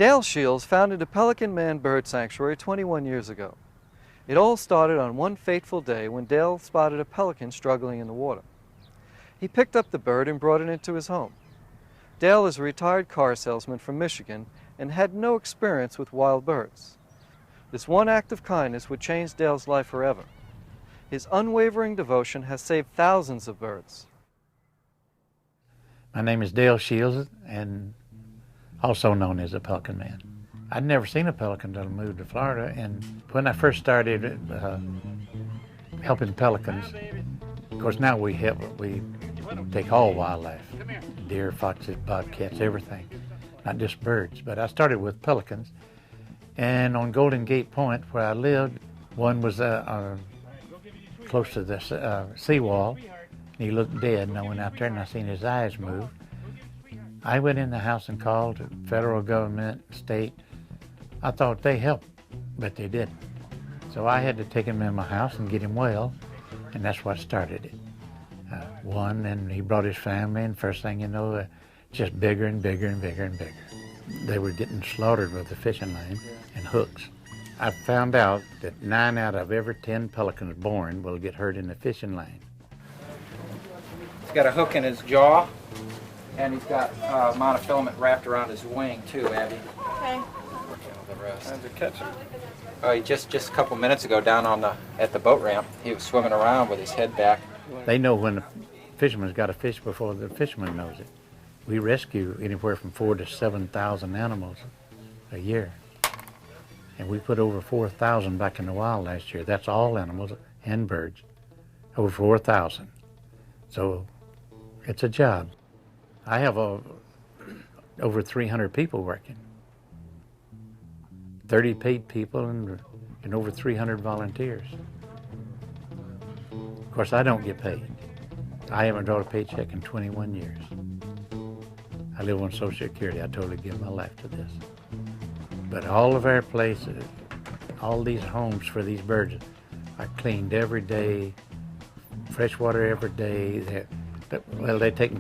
Dale Shields founded the Pelican Man Bird Sanctuary 21 years ago. It all started on one fateful day when Dale spotted a pelican struggling in the water. He picked up the bird and brought it into his home. Dale is a retired car salesman from Michigan and had no experience with wild birds. This one act of kindness would change Dale's life forever. His unwavering devotion has saved thousands of birds. My name is Dale Shields, and also known as the Pelican Man. I'd never seen a pelican until I moved to Florida, and when I first started helping pelicans, of course now we take all wildlife, deer, foxes, bobcats, everything, not just birds. But I started with pelicans, and on Golden Gate Point where I lived, one was close to the seawall. He looked dead, and I went out there and I seen his eyes move. I went in the house and called the federal government, state. I thought they helped, but they didn't. So I had to take him in my house and get him well, and that's what started it. One, and he brought his family, and first thing you know, just bigger and bigger and bigger and bigger. They were getting slaughtered with a fishing line and hooks. I found out that 9 out of every 10 pelicans born will get hurt in the fishing line. He's got a hook in his jaw, and he's got monofilament wrapped around his wing too, Abby. Okay. The rest. How'd you catch him? Oh, he just a couple minutes ago down at the boat ramp, he was swimming around with his head back. They know when the fisherman's got a fish before the fisherman knows it. We rescue anywhere from 4,000 to 7,000 animals a year. And we put over 4,000 back in the wild last year. That's all animals and birds. Over 4,000. So it's a job. I have over 300 people working. 30 paid people and over 300 volunteers. Of course, I don't get paid. I haven't drawn a paycheck in 21 years. I live on Social Security. I totally give my life to this. But all of our places, all these homes for these birds are cleaned every day, fresh water every day. They take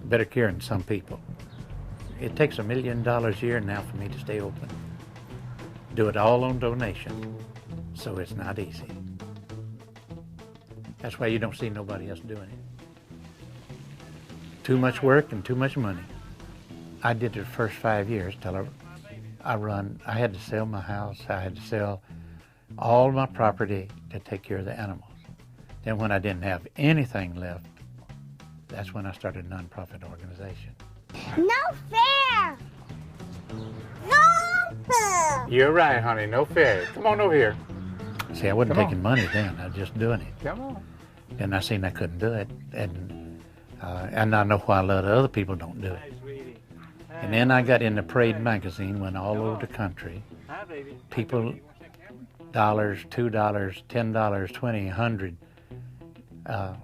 better care than some people. It takes $1 million a year now for me to stay open. Do it all on donation, so it's not easy. That's why you don't see nobody else doing it. Too much work and too much money. I did it the first 5 years till I had to sell my house. I had to sell all my property to take care of the animals. Then when I didn't have anything left, that's when I started a nonprofit organization. No fair! No fair! You're right, honey, no fair. Come on over here. See, I wasn't taking money then, I was just doing it. Come on. And I seen I couldn't do it, and I know why a lot of other people don't do it. And then I got in the Parade magazine, went all over the country. People, dollars, $2, $10, $20, $100.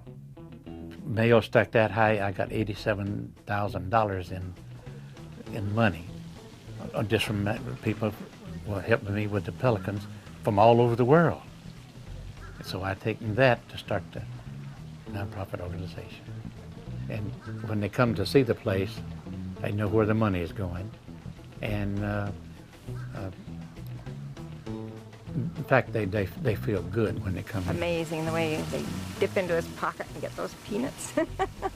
Mail stuck that high, I got $87,000 in money, just from people helping me with the pelicans from all over the world. So I taken that to start the nonprofit organization. And when they come to see the place, they know where the money is going. And in fact, they feel good when they come in. Amazing the way they dip into his pocket and get those peanuts.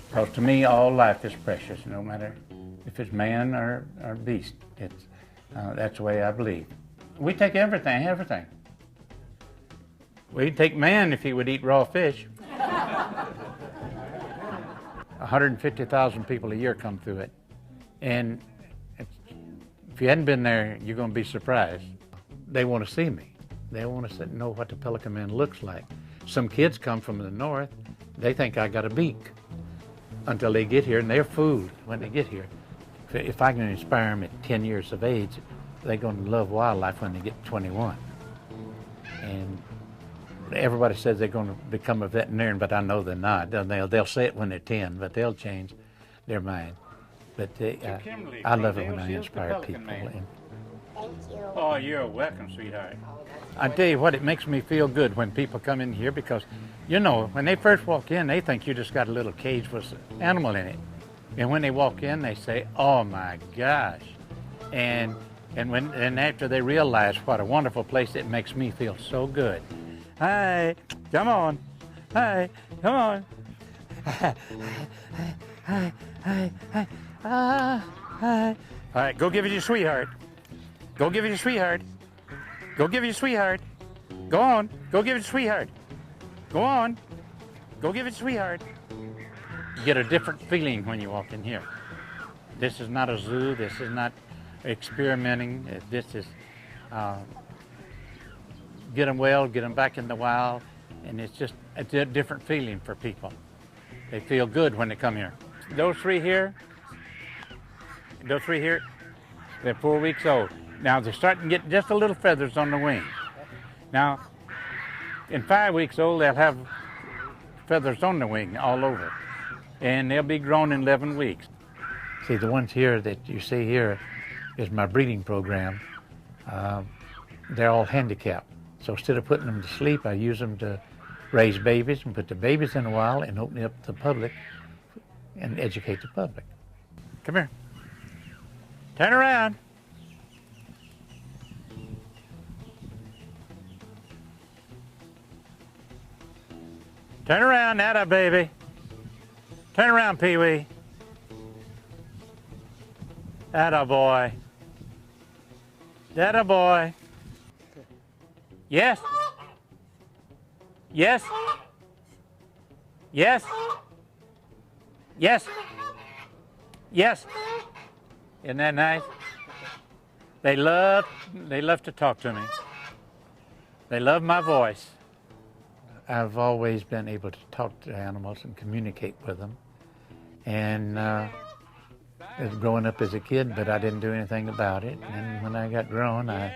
Because to me, all life is precious, no matter if it's man or beast. That's the way I believe. We take everything. We'd take man if he would eat raw fish. 150,000 people a year come through it. And if you hadn't been there, you're going to be surprised. They want to see me. They want to know what the Pelican Man looks like. Some kids come from the north, they think I got a beak until they get here, and they're fooled when they get here. If I can inspire them at 10 years of age, they're going to love wildlife when they get 21. And everybody says they're going to become a veterinarian, but I know they're not. They'll say it when they're 10, but they'll change their mind. But I love it when I inspire people. Thank you. Oh, you're welcome, sweetheart. I tell you what, it makes me feel good when people come in here because, you know, when they first walk in, they think you just got a little cage with an animal in it. And when they walk in, they say, oh my gosh. And And after they realize what a wonderful place, it makes me feel so good. Hi, come on. Hi, come on. Hi, hi, hi, hi. Hi. All right, go give it your sweetheart. Go give it your sweetheart. Go give it your sweetheart. Go on, go give it your sweetheart. Go on, go give it your sweetheart. You get a different feeling when you walk in here. This is not a zoo. This is not experimenting. This is get them well, get them back in the wild, and it's just a different feeling for people. They feel good when they come here. Those three here, they're 4 weeks old. Now they're starting to get just a little feathers on the wing. Now, in 5 weeks old, they'll have feathers on the wing all over, and they'll be grown in 11 weeks. See, the ones here that you see here is my breeding program. They're all handicapped. So instead of putting them to sleep, I use them to raise babies and put the babies in the wild and open it up to the public and educate the public. Come here. Turn around. Turn around, atta baby. Turn around, Pee-wee. Atta boy. Atta boy. Yes. Yes. Yes. Yes. Yes. Isn't that nice? They love to talk to me. They love my voice. I've always been able to talk to animals and communicate with them. And growing up as a kid, but I didn't do anything about it. And when I got grown, I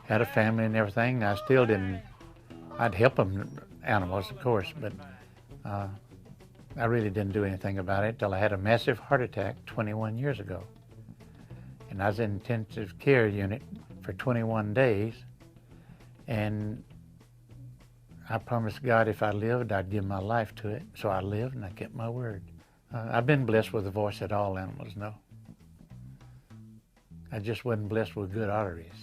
had a family and everything. I still didn't. I'd help them, animals, of course, but I really didn't do anything about it until I had a massive heart attack 21 years ago. And I was in intensive care unit for 21 days. And I promised God if I lived, I'd give my life to it. So I lived and I kept my word. I've been blessed with a voice that all animals know. I just wasn't blessed with good arteries.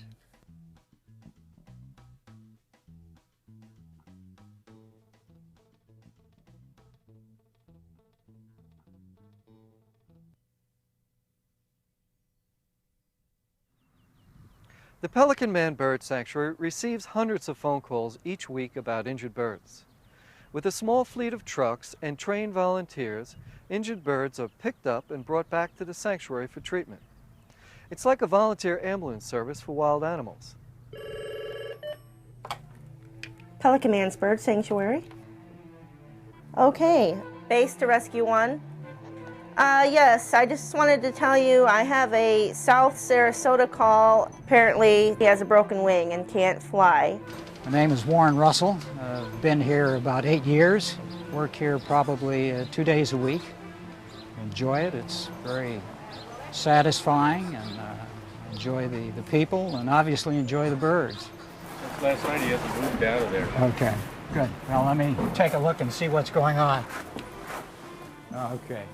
The Pelican Man Bird Sanctuary receives hundreds of phone calls each week about injured birds. With a small fleet of trucks and trained volunteers, injured birds are picked up and brought back to the sanctuary for treatment. It's like a volunteer ambulance service for wild animals. Pelican Man's Bird Sanctuary. Okay, base to rescue one. Yes, I just wanted to tell you I have a South Sarasota call. Apparently he has a broken wing and can't fly. My name is Warren Russell. I've been here about 8 years. Work here probably 2 days a week. Enjoy it. It's very satisfying, and enjoy the people, and obviously enjoy the birds. Last night he hasn't moved out of there. Okay, good. Now let me take a look and see what's going on. Okay.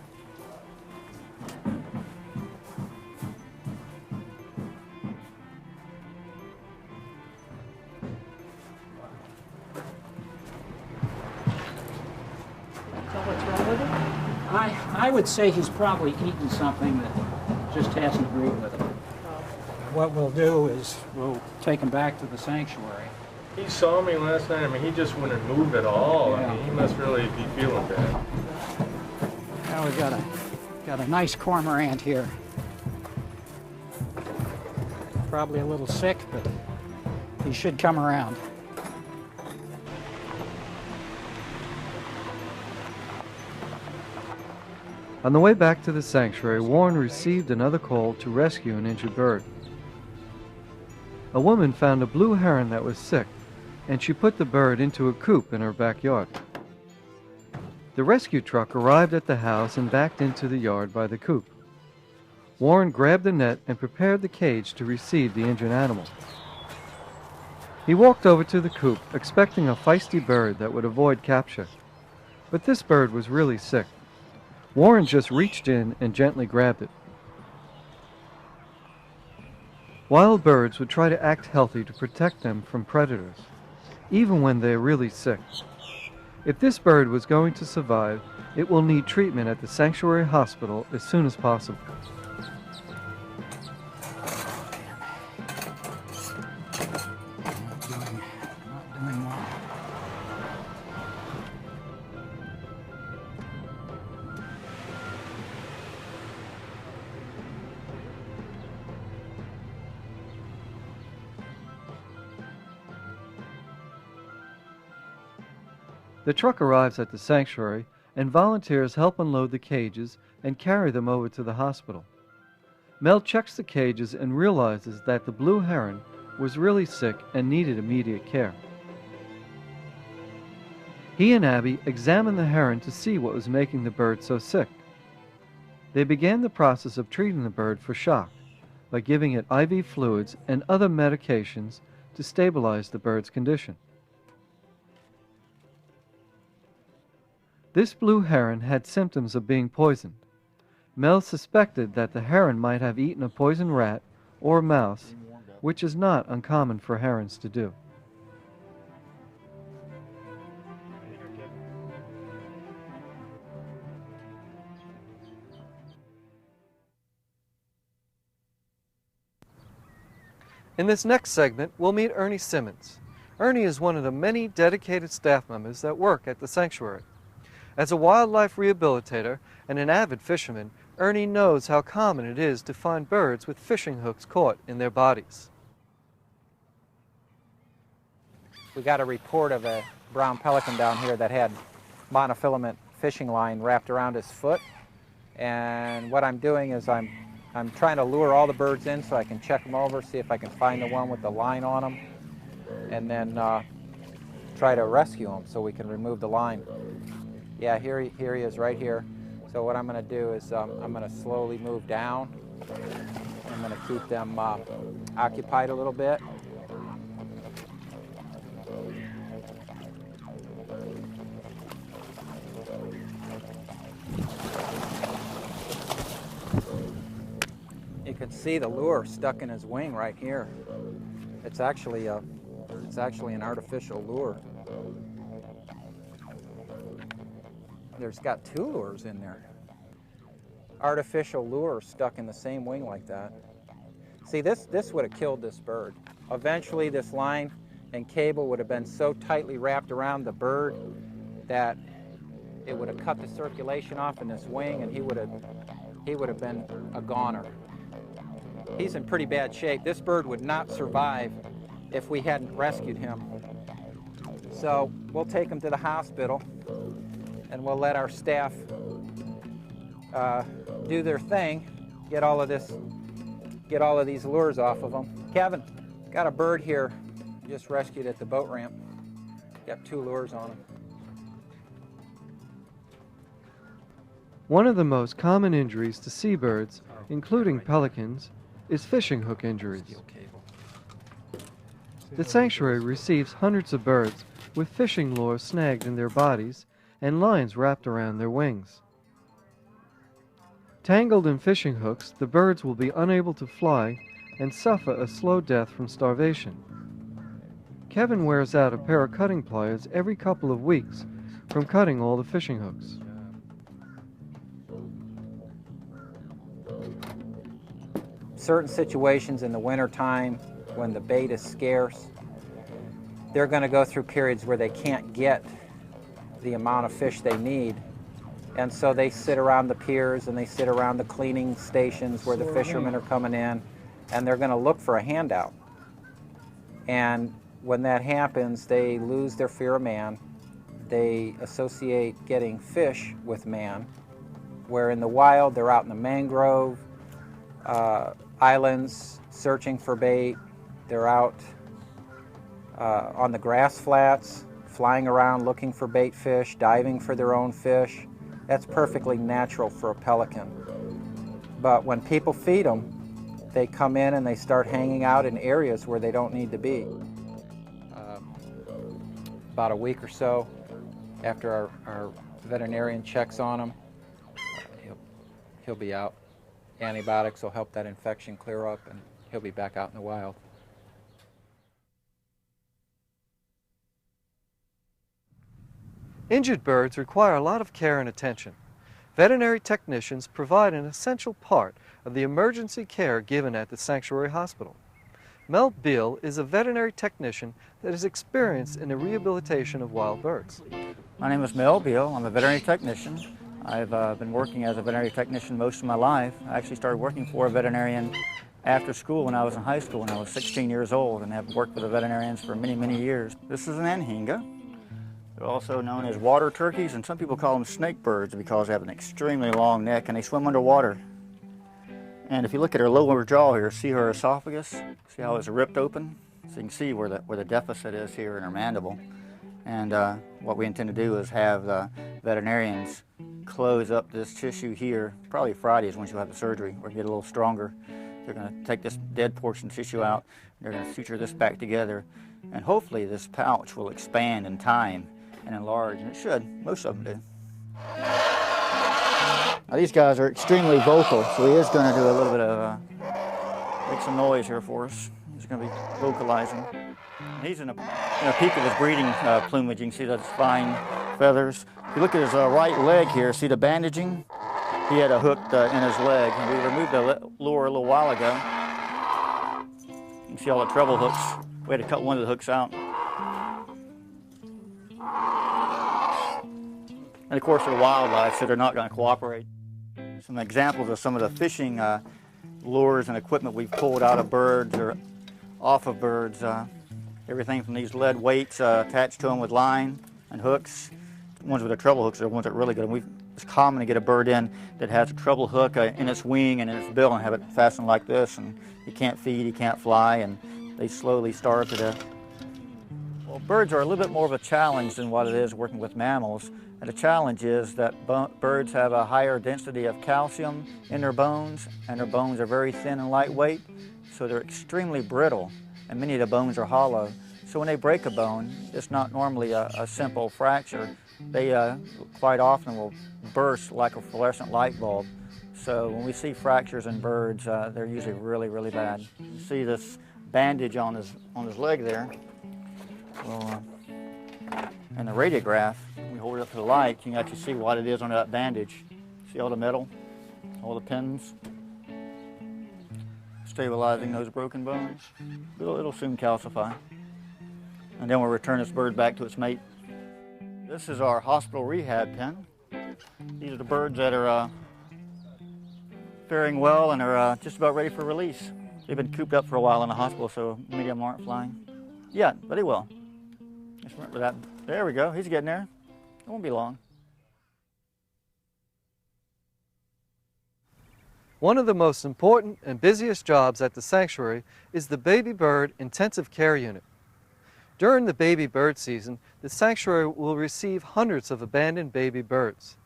I would say he's probably eaten something that just hasn't agreed with him. What we'll do is we'll take him back to the sanctuary. He saw me last night. I mean, he just wouldn't move at all. Yeah. I mean, he must really be feeling bad. Now we've got a nice cormorant here. Probably a little sick, but he should come around. On the way back to the sanctuary, Warren received another call to rescue an injured bird. A woman found a blue heron that was sick, and she put the bird into a coop in her backyard. The rescue truck arrived at the house and backed into the yard by the coop. Warren grabbed the net and prepared the cage to receive the injured animal. He walked over to the coop, expecting a feisty bird that would avoid capture. But this bird was really sick. Warren just reached in and gently grabbed it. Wild birds would try to act healthy to protect them from predators, even when they're really sick. If this bird was going to survive, it will need treatment at the sanctuary hospital as soon as possible. Not doing well. The truck arrives at the sanctuary, and volunteers help unload the cages and carry them over to the hospital. Mel checks the cages and realizes that the blue heron was really sick and needed immediate care. He and Abby examine the heron to see what was making the bird so sick. They began the process of treating the bird for shock by giving it IV fluids and other medications to stabilize the bird's condition. This blue heron had symptoms of being poisoned. Mel suspected that the heron might have eaten a poisoned rat or mouse, which is not uncommon for herons to do. In this next segment, we'll meet Ernie Simmons. Ernie is one of the many dedicated staff members that work at the sanctuary. As a wildlife rehabilitator and an avid fisherman, Ernie knows how common it is to find birds with fishing hooks caught in their bodies. We got a report of a brown pelican down here that had monofilament fishing line wrapped around his foot. And what I'm doing is I'm trying to lure all the birds in so I can check them over, see if I can find the one with the line on them, and then try to rescue him so we can remove the line. Yeah, here he is right here. So what I'm going to do is I'm going to slowly move down. I'm going to keep them occupied a little bit. You can see the lure stuck in his wing right here. It's actually an artificial lure. There's got two lures in there. Artificial lure stuck in the same wing like that. See, this would have killed this bird. Eventually, this line and cable would have been so tightly wrapped around the bird that it would have cut the circulation off in this wing, and he would have been a goner. He's in pretty bad shape. This bird would not survive if we hadn't rescued him. So we'll take him to the hospital, and we'll let our staff do their thing, get all of these lures off of them. Kevin, got a bird here, just rescued at the boat ramp. Got two lures on him. One of the most common injuries to seabirds, including pelicans, is fishing hook injuries. The sanctuary receives hundreds of birds with fishing lures snagged in their bodies and lines wrapped around their wings. Tangled in fishing hooks, the birds will be unable to fly and suffer a slow death from starvation. Kevin wears out a pair of cutting pliers every couple of weeks from cutting all the fishing hooks. Certain situations in the wintertime when the bait is scarce, they're going to go through periods where they can't get the amount of fish they need. And so they sit around the piers and they sit around the cleaning stations where the fishermen are coming in, and they're going to look for a handout. And when that happens, they lose their fear of man. They associate getting fish with man, where in the wild they're out in the mangrove islands searching for bait. They're out on the grass flats, flying around looking for bait fish, diving for their own fish. That's perfectly natural for a pelican. But when people feed them, they come in and they start hanging out in areas where they don't need to be. About a week or so after our veterinarian checks on them, he'll be out. Antibiotics will help that infection clear up, and he'll be back out in the wild. Injured birds require a lot of care and attention. Veterinary technicians provide an essential part of the emergency care given at the Sanctuary Hospital. Mel Beal is a veterinary technician that is experienced in the rehabilitation of wild birds. My name is Mel Beal. I'm a veterinary technician. I've been working as a veterinary technician most of my life. I actually started working for a veterinarian after school when I was in high school when I was 16 years old, and have worked with the veterinarians for many, many years. This is an anhinga. They're also known as water turkeys, and some people call them snake birds because they have an extremely long neck and they swim underwater. And if you look at her lower jaw here, see her esophagus? See how it's ripped open? So you can see where the deficit is here in her mandible. And what we intend to do is have the veterinarians close up this tissue here. Probably Friday is when she'll have the surgery. We're going to get a little stronger. They're going to take this dead portion of tissue out. They're going to suture this back together. And hopefully this pouch will expand in time and enlarge. And it should. Most of them do. Now these guys are extremely vocal, so he is going to do a little bit of make some noise here for us. He's going to be vocalizing. He's in a peak of his breeding plumage. You can see those fine feathers. If you look at his right leg here, see the bandaging? He had a hook in his leg, and we removed the lure a little while ago. You can see all the treble hooks. We had to cut one of the hooks out. And of course they're wildlife, so they're not going to cooperate. Some examples of some of the fishing lures and equipment we've pulled out of birds or off of birds. Everything from these lead weights attached to them with line and hooks. The ones with the treble hooks are the ones that are really good. It's common to get a bird in that has a treble hook in its wing and in its bill and have it fastened like this, and he can't feed, he can't fly, and they slowly starve to death. Well, birds are a little bit more of a challenge than what it is working with mammals. And the challenge is that birds have a higher density of calcium in their bones, and their bones are very thin and lightweight, so they're extremely brittle, and many of the bones are hollow. So when they break a bone, it's not normally a simple fracture. They quite often will burst like a fluorescent light bulb. So when we see fractures in birds, they're usually really, really bad. You see this bandage on his leg there. Well, and the radiograph, we hold it up to the light, you can actually see what it is under that bandage. See all the metal, all the pins, stabilizing those broken bones. It'll soon calcify. And then we'll return this bird back to its mate. This is our hospital rehab pen. These are the birds that are faring well and are just about ready for release. They've been cooped up for a while in the hospital, so many of them aren't flying yet, but they will. Just remember that. There we go, he's getting there. It won't be long. One of the most important and busiest jobs at the sanctuary is the baby bird intensive care unit. During the baby bird season, the sanctuary will receive hundreds of abandoned baby birds.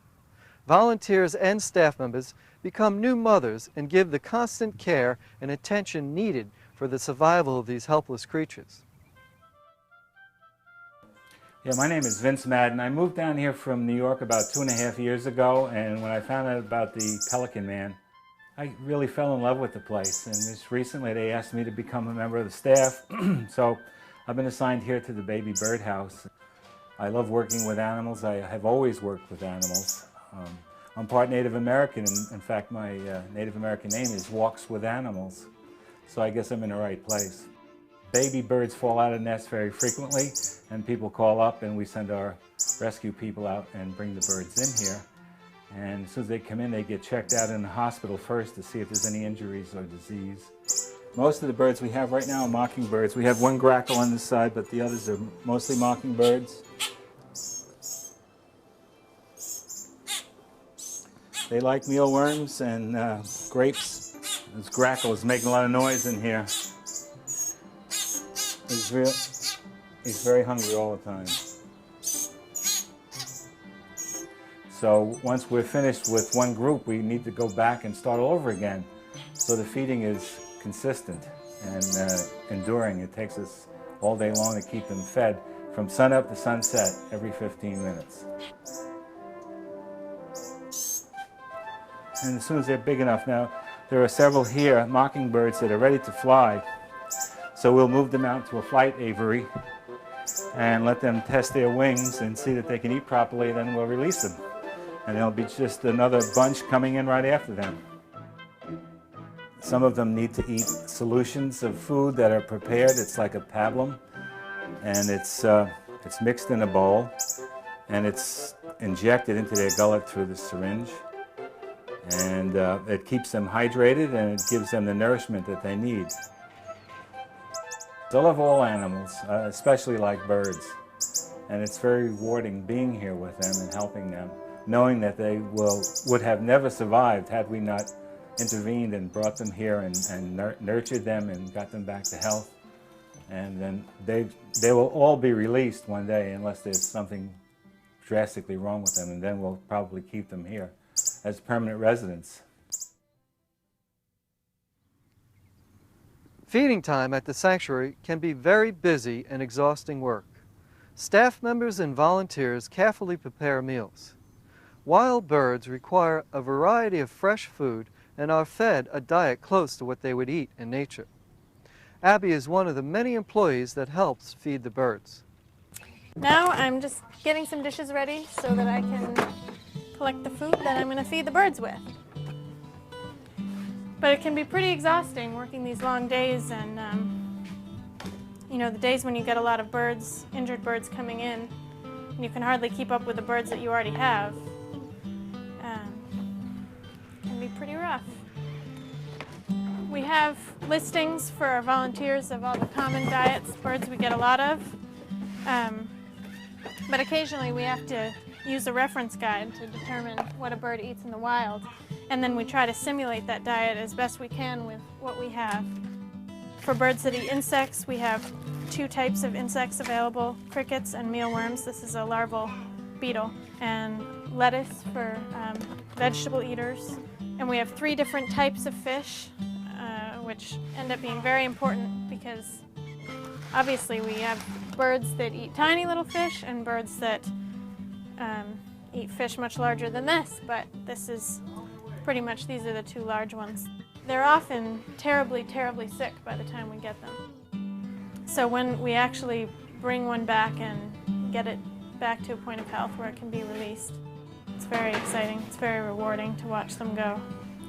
Volunteers and staff members become new mothers and give the constant care and attention needed for the survival of these helpless creatures. Yeah, my name is Vince Madden. I moved down here from New York about 2.5 years ago, and when I found out about the Pelican Man, I really fell in love with the place. And just recently they asked me to become a member of the staff, so I've been assigned here to the baby bird house. I love working with animals. I have always worked with animals. I'm part Native American, and in fact my Native American name is Walks with Animals, so I guess I'm in the right place. Baby birds fall out of nests very frequently, and people call up and we send our rescue people out and bring the birds in here. And as soon as they come in, they get checked out in the hospital first to see if there's any injuries or disease. Most of the birds we have right now are mockingbirds. We have one grackle on this side, but the others are mostly mockingbirds. They like mealworms and grapes. This grackle is making a lot of noise in here. He's very hungry all the time. So once we're finished with one group, we need to go back and start all over again. So the feeding is consistent and enduring. It takes us all day long to keep them fed from sunup to sunset every 15 minutes. And as soon as they're big enough now, There are several here, mockingbirds, that are ready to fly. So we'll move them out to a flight aviary and let them test their wings and see that they can eat properly, then we'll release them. And there'll be just another bunch coming in right after them. Some of them need to eat solutions of food that are prepared. It's like a pablum, and it's mixed in a bowl, and it's injected into their gullet through the syringe. And it keeps them hydrated, and it gives them the nourishment that they need. I love all animals, especially like birds, and it's very rewarding being here with them and helping them, knowing that they would have never survived had we not intervened and brought them here and nurtured them and got them back to health. And then they will all be released one day unless there's something drastically wrong with them, and then we'll probably keep them here as permanent residents. Feeding time at the sanctuary can be very busy and exhausting work. Staff members and volunteers carefully prepare meals. Wild birds require a variety of fresh food and are fed a diet close to what they would eat in nature. Abby is one of the many employees that helps feed the birds. Now I'm just getting some dishes ready so that I can collect the food that I'm going to feed the birds with. But it can be pretty exhausting working these long days, and you know, the days when you get a lot of birds, injured birds coming in, and you can hardly keep up with the birds that you already have. Can be pretty rough. We have listings for our volunteers of all the common diets, birds we get a lot of, but occasionally we have to use a reference guide to determine what a bird eats in the wild, and then we try to simulate that diet as best we can with what we have. For birds that eat insects, we have 2 types of insects available, crickets and mealworms. This is a larval beetle, and lettuce for vegetable eaters. And we have 3 different types of fish, which end up being very important because obviously we have birds that eat tiny little fish and birds that eat fish much larger than this, but this is pretty much, these are the 2 large ones. They're often terribly, terribly sick by the time we get them. So when we actually bring one back and get it back to a point of health where it can be released, it's very exciting. It's very rewarding to watch them go,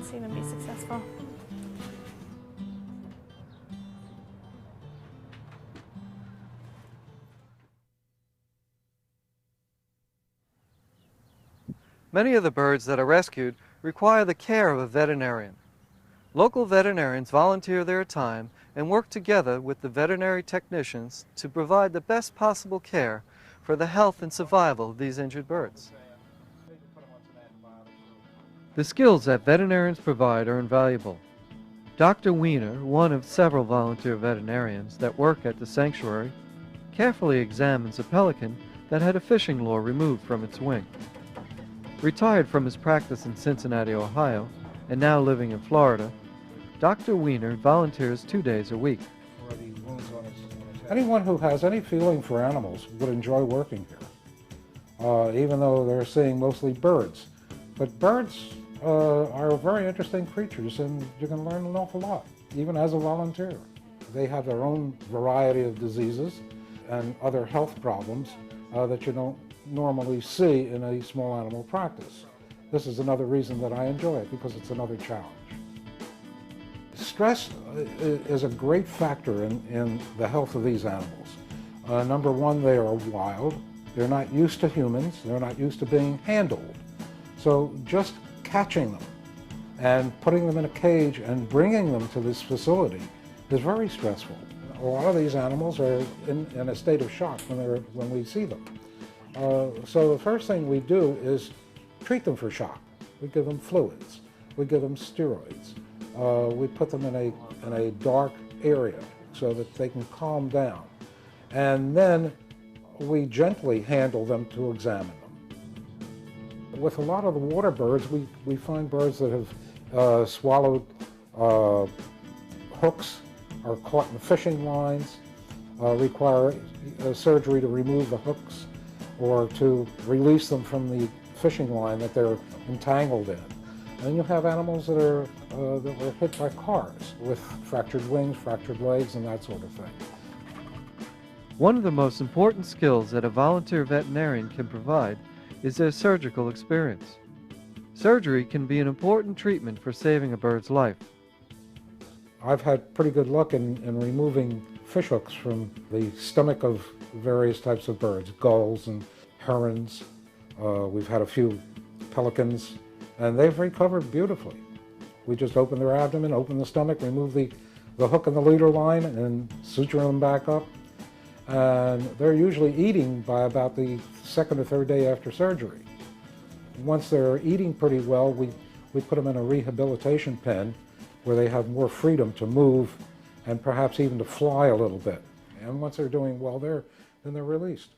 see them be successful. Many of the birds that are rescued require the care of a veterinarian. Local veterinarians volunteer their time and work together with the veterinary technicians to provide the best possible care for the health and survival of these injured birds. The skills that veterinarians provide are invaluable. Dr. Weiner, one of several volunteer veterinarians that work at the sanctuary, carefully examines a pelican that had a fishing lure removed from its wing. Retired from his practice in Cincinnati, Ohio, and now living in Florida, Dr. Weiner volunteers 2 days a week. Anyone who has any feeling for animals would enjoy working here, even though they're seeing mostly birds. But birds are very interesting creatures, and you can learn an awful lot, even as a volunteer. They have their own variety of diseases and other health problems that you don't normally see in a small animal practice. This is another reason that I enjoy it, because it's another challenge. Stress is a great factor in the health of these animals. Number one, they are wild. They're not used to humans. They're not used to being handled. So just catching them and putting them in a cage and bringing them to this facility is very stressful. A lot of these animals are in a state of shock when we see them. So the first thing we do is treat them for shock. We give them fluids. We give them steroids. We put them in a dark area so that they can calm down. And then we gently handle them to examine them. With a lot of the water birds, we find birds that have swallowed hooks, are caught in fishing lines, require surgery to remove the hooks or to release them from the fishing line that they're entangled in. And you have animals that were hit by cars with fractured wings, fractured legs, and that sort of thing. One of the most important skills that a volunteer veterinarian can provide is their surgical experience. Surgery can be an important treatment for saving a bird's life. I've had pretty good luck in removing fish hooks from the stomach of various types of birds, gulls and herons. We've had a few pelicans, and they've recovered beautifully. We just open their abdomen, open the stomach, remove the hook and the leader line, and suture them back up. And they're usually eating by about the second or third day after surgery. Once they're eating pretty well, we put them in a rehabilitation pen where they have more freedom to move and perhaps even to fly a little bit. And once they're doing well there, then they're released.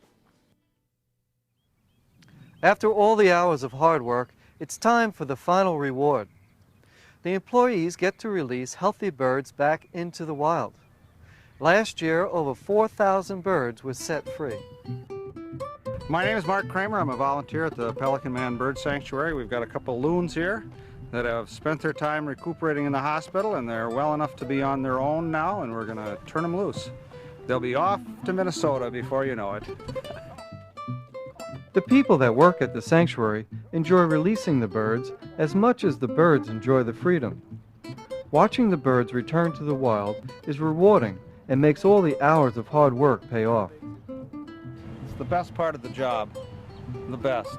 After all the hours of hard work, it's time for the final reward. The employees get to release healthy birds back into the wild. Last year, over 4,000 birds were set free. My name is Mark Kramer. I'm a volunteer at the Pelican Man Bird Sanctuary. We've got a couple loons here that have spent their time recuperating in the hospital, and they're well enough to be on their own now, and we're going to turn them loose. They'll be off to Minnesota before you know it. The people that work at the sanctuary enjoy releasing the birds as much as the birds enjoy the freedom. Watching the birds return to the wild is rewarding and makes all the hours of hard work pay off. It's the best part of the job, the best.